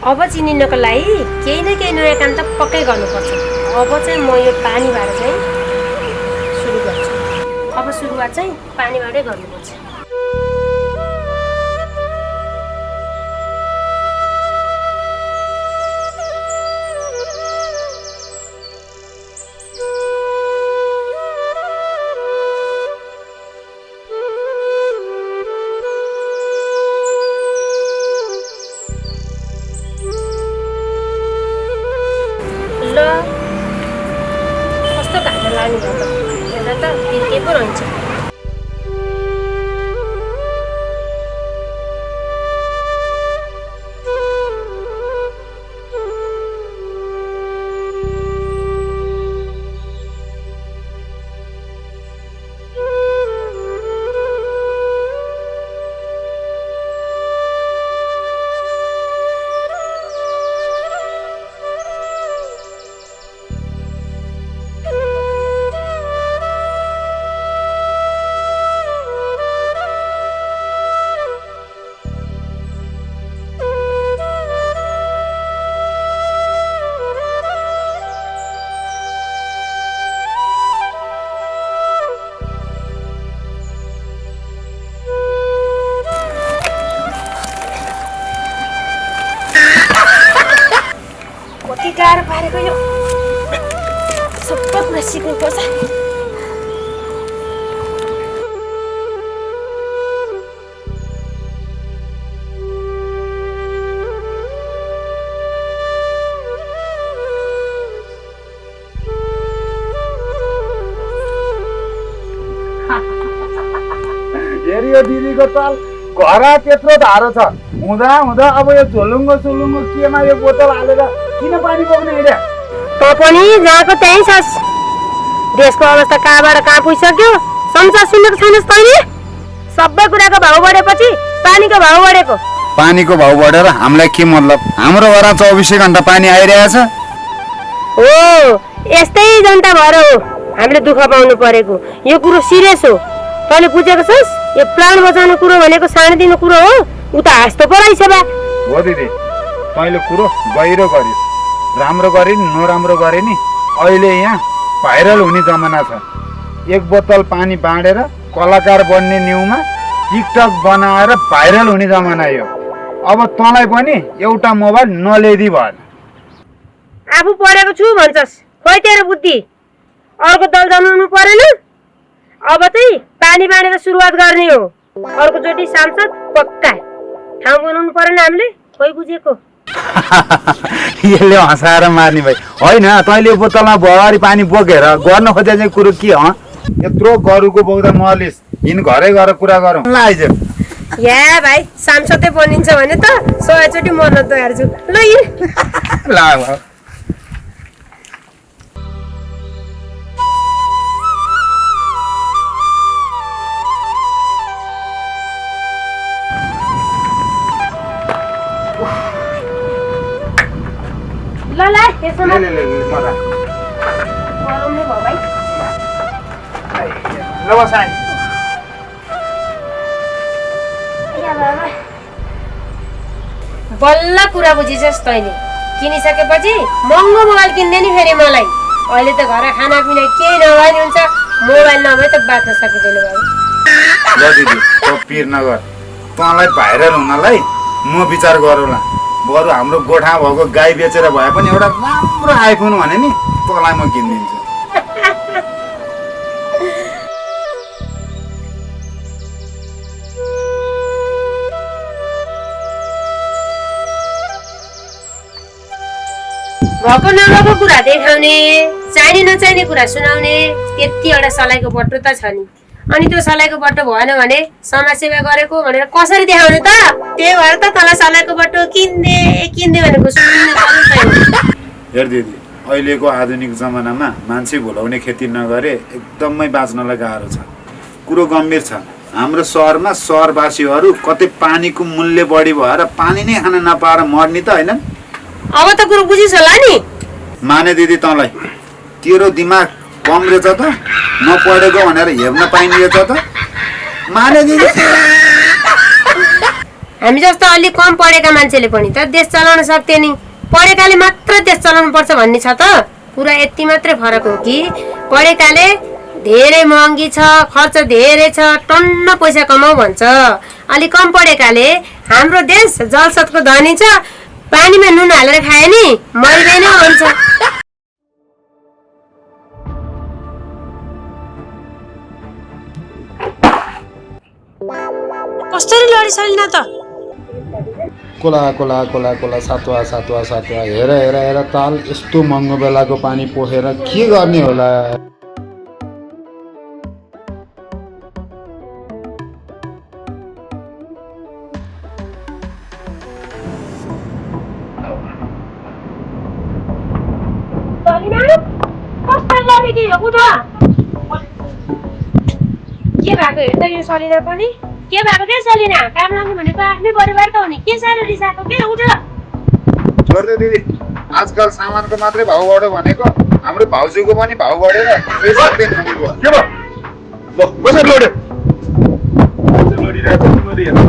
अब चिनिनको लागि केही न केही नयाँ काम त पक्कै गर्नुपर्छ। अब चाहिँ म यो पानीबाट चाहिँ सुरु गर्छु। अब सुरुवात चाहिँ पानीबाटै गर्नुपर्छ। कस्तो घाटा लाग्ने भयो त, हेर्दा त तिर्के पो रहन्छ। गाह्रो पारेको यो सबै कुरा सिक्नुपर्छ। हेरियो दिदीको चाल घर त्यत्रो धारो छ हुँदा हुँदा अब यो झोलुङ्गो सुलुङ्गो केमा यो बोतल हालेर किन पानी बोक्ने हिँड्या? त पनि जहाँको त्यही छस्। देशको अवस्था कहाँबाट कहाँ पुगिसक्यो संसार सुनेको छैनस् तैँले? सबै कुराको भाउ बढेपछि पानीको भाउ बढेको। पानीको भाउ बढेर हामीलाई के मतलब? हाम्रो घरमा 24 घण्टा पानी आइरहेछ। हो यस्तै जनता भएर हो हामीले दुःख पाउनु परेको। यो कुरो सिरियस हो, तैँले बुझेको छस्? यो प्राण बचाउने कुरो भनेको सानोतिनो कुरो हो? उता हाँस्तो पो रहेछ बा। हो दिदी, तैँले कुरो गहिरो गरिस्। राम्रो गरे नि नराम्रो गरे नि अहिले यहाँ भाइरल हुने जमाना छ। एक बोतल पानी बाँडेर कलाकार बन्ने न्युमा टिकटक बनाएर भाइरल हुने जमाना यो। अब तँलाई पनि एउटा मोबाइल नल्याइदी भएन। आफू पढेको छु भन्छस्, खोइ तेरो बुद्धि। अर्को दल जन्माउनु परेन? अब चाहिँ पानी बाँडेर सुरुवात गर्ने हो। अर्कोचोटि सांसद पक्का। ठाउँ बनाउनु परेन हामीले, खोइ बुझेको। यसले हँसाएर मार्ने भाइ होइन। तैँले बोतलमा भवारी पानी बोकेर गर्न खोजे चाहिँ कुरो के हो? यत्रो गरुको बोक्दा मलिस हिँड घरै गएर कुरा गरौँ ल। आइज या भाइ सांसदै बनिन्छ भने त 100 चोटि मर्न तयार छु। ल ल बल्ल कुरा बुझिछस् तैँले। किनिसकेपछि महँगो मोबाइल किन्दै नि फेरि मलाई। अहिले त घर खानापिना केही नभए नि हुन्छ, मोबाइल नभए त बाँच्न सकिँदैन बाबु। ल दिदी त पिर नगर। तँलाई भाइरल हुनलाई म विचार गरौँला। बरु हाम्रो गोठा भएको गाई बेचेर भए पनि एउटा राम्रो आइफोन भने नि तँलाई म किनिदिन्छु। भएको नभएको कुरा देखाउने, चाहिने नचाहिने कुरा सुनाउने, त्यति एउटा सलाइको बट्टो त छ नि। अनि त्यो सलाइको बट्टो भएन भने समाजसेवा गरेको भनेर कसरी देखाउने त? त्यही भएर त तँलाई सलाइको बट्टो किन्दे भनेको हेर दिदी, अहिलेको आधुनिक जमानामा मान्छे भुलाउने खेती नगरे एकदमै बाँच्नलाई गाह्रो छ। कुरो गम्भीर छ। हाम्रो सहरमा सहरवासीहरू कतै पानीको मूल्य बढी भएर पानी नै खान नपाएर मर्ने त होइन? अब त कुरो बुझिस् होला नि? माने दिदी तँलाई तेरो दिमाग कम रहेछ त? नपढेको भनेर हेर्न पाइने रहेछ त? माने दिदी हामी जस्तो अलि कम पढेका मान्छेले पनि त देश चलाउन सक्थे नि। पढेकाले मात्र देश चलाउनु पर्छ भन्ने छ त? कुरा यति मात्रै फरक हो कि पढेकाले धेरै महँगी छ, खर्च धेरै छ, टन्न पैसा कमाऊ भन्छ। अलि कम पढेकाले हाम्रो देश जलसतको धनी छ, पानीमा नुन हालेर खाए नि मरिँदैन भन्छ। कसरी लडिसलिन त? कोला कोला कोला कोला सातवा सातवा सातवा हेर हेर हेर ताल यस्तो महँगो बेलाको पानी पोखेर के गर्ने होला। के भएको हेर्दा यो सलिना पनि के भएको के सलिना? काम लाग्नु भनेको आफ्नै परिवार त हो नि, के साह्रो रिसाएको के? उठ छोड्दै दिदी, आजकल सामानको मात्रै भाउ बढ्यो भनेको हाम्रो भाउजूको पनि भाउ बढेर पैसा दिन हुने भयो। के भयो? ल कसरी लड्यो? लडिरहेको तिमीले हेर्नु।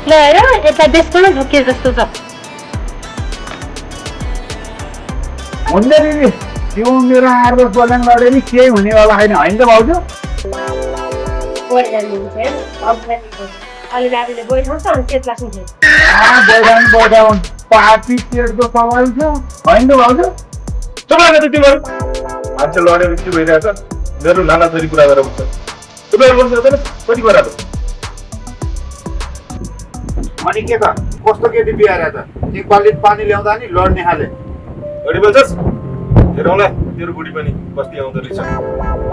ल हेर यता बेसमा झुकिए जस्तो छ। हुन्छ दिदी, त्यो मेरो 8-10 बल्याङ लड्यो नि केही हुनेवाला छैन, होइन त भाउजू? बैठाउनु पार्टी पेटको सवाल छ, होइन त भाउजू? चुप लाग तिमीहरू। मान्छे लड्यो के भइरहेछ? मेरो नाना छोरी कुरा गरेर हुन्छ। तपाईँहरू गर्नु सक्दैन कति गराएको? अनि के त कस्तो केटी बिहार त? एक बाल्टी पानी ल्याउँदा नि लड्ने खाले। बढी बोल्छस्? हेरौँला तेरो बुढी पनि बस्ती आउँदो रहेछ।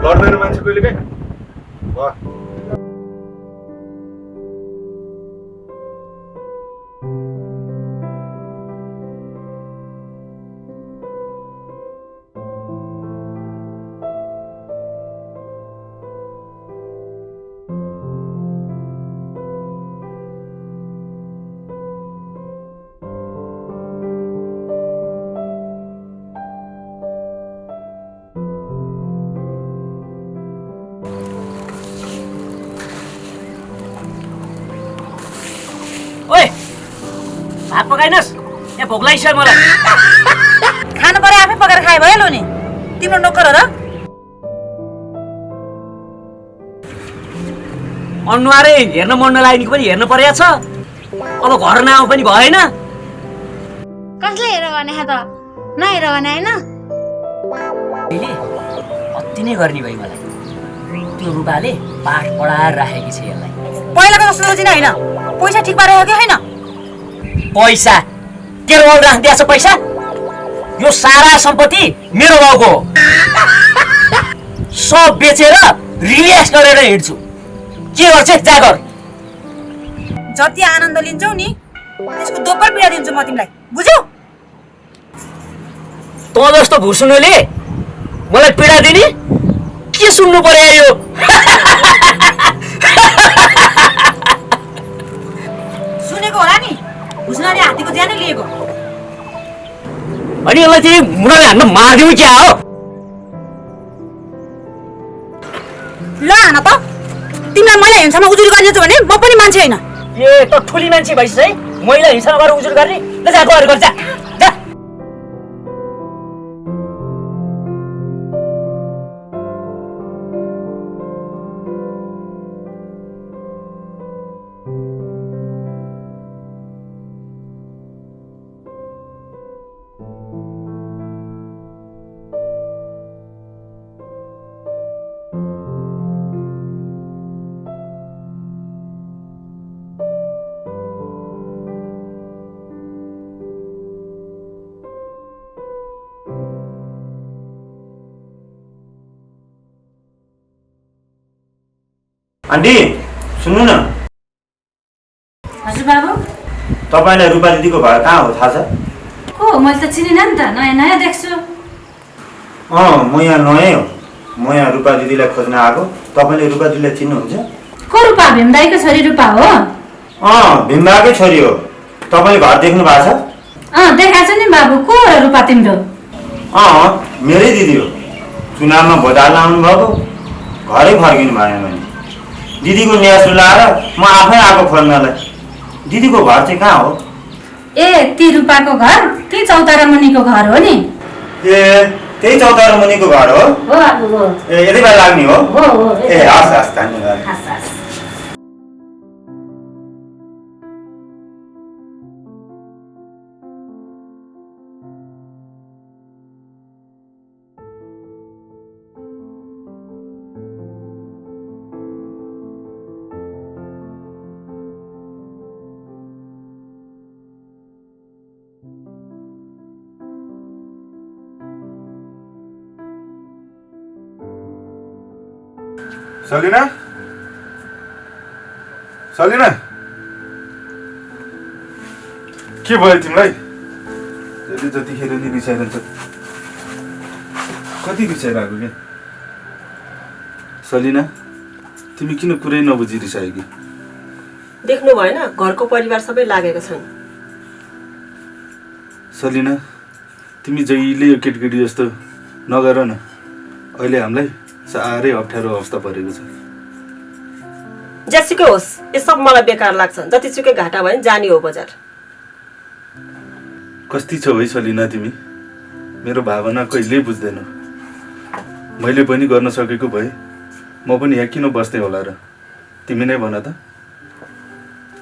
लड्दैन मान्छे कहिले काहीँ? वाह। भात पकाइनस्? यहाँ भोक लागिसक्यो मलाई। खानु पर्यो आफै पकाएर खाए भयो नि। तिम्रो नोकर हो र? अनुहारै हेर्न मन नलाग्नेको पनि हेर्नु परेको छ। अब घर नआउ पनि भएन। कसले हेर भने त नहेर भने हैन? अहिले अति नै गर्ने भई मलाई। त्यो रुपाले पाठ पढाएर राखेकी छ यसलाई। पहिलाको जस्तो रोजिन हैन। पैसा ठिक पारेको कि हैन? पैसा के रोल राख्दिया छ पैसा? यो सारा सम्पत्ति मेरो बाउको हो। सब बेचेर रिल्याक्स गरेर हिँड्छु। के गर्छ जा गर। जति आनन्द लिन्छौ नि त्यसको दोब्बर पीडा दिन्छु म तिमीलाई। बुझ्यौ? तँ जस्तो भुसुनुले मलाई पीडा दिने के सुन्नु पर्यो यो? सुनेको होला नि भुसुनाले हात्तीको ज्यानै लिएको। अनि यसलाई चाहिँ मुनाले हान्न मारिदिउँ क्या हो? ल हान त। तिमीलाई मैले हिंसामा उजुर गरिदिन्छु भने म पनि मान्छे हैन। ए त ठुली मान्छे भइस् है। महिला हिंसा गरेर उजुर गर्ने? ल जा गएर गर्छ। जा। आन्टी सुन्नु न। हजुर बाबु। तपाईँलाई रूपा दिदीको घर कहाँ हो थाहा छ? को मैले त चिनिन नि त। नयाँ नयाँ देख्छु। म यहाँ नयाँ हो। म यहाँ रूपा दिदीलाई खोज्न आएको। तपाईँले रूपा दिदीलाई चिन्नुहुन्छ? को रूपा? भीमदाईको छोरी रूपा हो? भीमबाकै छोरी हो। तपाईँले घर देख्नु भएको छ? देखाएको छ नि बाबु। को हो रूपा तिम्रो? मेरै दिदी हो। चुनावमा भोट हाल्न आउनुभएको, घरै फर्किनु भएन भने दिदीको न्यास लाएर म आफै आएको खोज्नलाई। दिदीको घर चाहिँ कहाँ हो? ए ती रूपाको घर त्यही चौतारा मुनिको घर हो नि। ए त्यही चौतारा मुनिको घर हो? हो बाबु हो। ए यति बेला लाग्ने हो? हो ए हस् हस् धन्यवाद। सलिना के भयो तिमीलाई? जति जतिखेर नि रिसाइरहन्छ। कति रिसाइरहेको के? सलिना तिमी किन कुरै नबुझी रिसायो कि? देख्नु भएन, घरको परिवार सबै लागेका छन्। सलिना तिमी जहिले यो केटकेटी जस्तो नगर न। अहिले हामीलाई साह्रै अप्ठ्यारो अवस्था परेको छ। जेसुकै होस्, यो सब मलाई बेकार लाग्छ। जतिसुकै घाटा भयो जाने हो बजार। कस्ती छौ है सलिना तिमी? मेरो भावना कहिल्यै बुझ्दैनौ। मैले पनि गर्न सकेको भए म पनि यहाँ किन बस्दै होला र? तिमी नै भन त।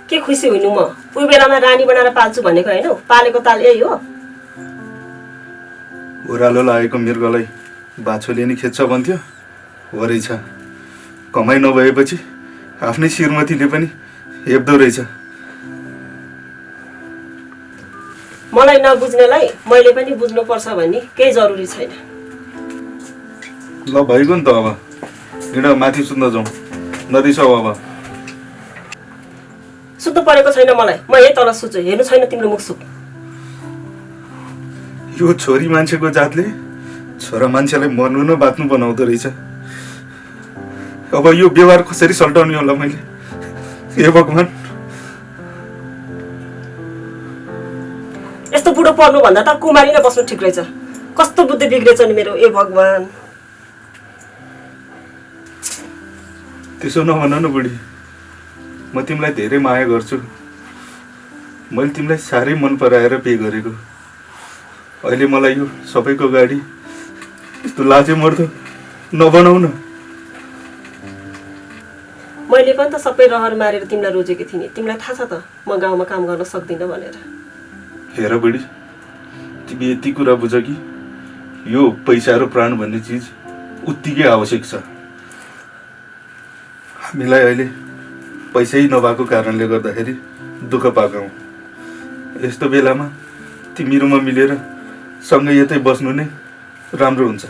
के खुसी हुनु म? उही बेलामा रानी बनाएर पाल्छु भनेको होइन? पालेको ताल यही हो। ओह्रालो लागेको मृगलाई बाछोले नि खेद्छ भन्थ्यो, हो रहेछ। कमाइ नभएपछि आफ्नै श्रीमतीले पनि हेप्दो रहेछ। मलाई नबुझ्नेलाई मैले पनि बुझ्नुपर्छ भन्ने केही जरुरी छैन। ल भइगयो नि त। अब हिँड माथि सुत्न जाउँ। नरिसाउ अब। सुत्नु परेको छैन मलाई। म यही तल सुत्छु। हेर्नु छैन तिम्रो मुखसुख? यो छोरी मान्छेको जातले छोरा मान्छेलाई मर्नु न बाँच्नु बनाउँदो रहेछ। अब यो व्यवहार कसरी सल्टाउने होला मैले? हे भगवान्। यस्तो बुढो पर्नु भन्दा त कुमारी नै बस्नु ठिक रहेछ। कस्तो बुद्धि बिग्रेछ नि मेरो। ए भगवान्। त्यसो नभन न बुढी। म तिमीलाई धेरै माया गर्छु। मैले तिमीलाई साह्रै मन पराएर पे गरेको। अहिले मलाई यो सबैको गाडी यस्तो लाजे मर्दो नबनाउ न। मैले पनि त सबै रहर मारेर तिमीलाई रोजेकी थिएँ। तिमीलाई थाहा छ त म गाउँमा काम गर्न सक्दिनँ भनेर। हेर बुढी, तिमी यति कुरा बुझ कि यो पैसा र प्राण भन्ने चिज उत्तिकै आवश्यक छ। हामीलाई अहिले पैसै नभएको कारणले गर्दाखेरि दुःख पाएको हौँ। यस्तो बेलामा तिमी र म मिलेर सँगै यतै बस्नु नै राम्रो हुन्छ।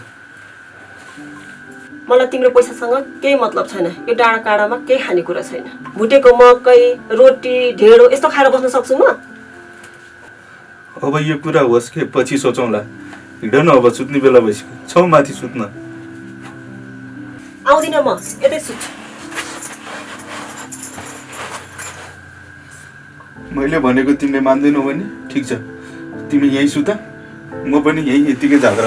मलाई तिम्रो पैसासँग केही मतलब छैन। यो डाँडा काँडामा केही खानेकुरा छैन। भुटेको मकै, रोटी, ढेँडो यस्तो खाएर बस्न सक्छु म? अब यो कुरा होस् के पछि सोचौँला। हिँड न, अब सुत्ने बेला भइसक्यो। छौ माथि सुत्न। आउँदिनँ म, यतै सुत्छु। मैले भनेको तिमीले मान्दैनौ भने ठिक छ, तिमी यहीँ सुत। म पनि यहीँ यतिकै जाँदा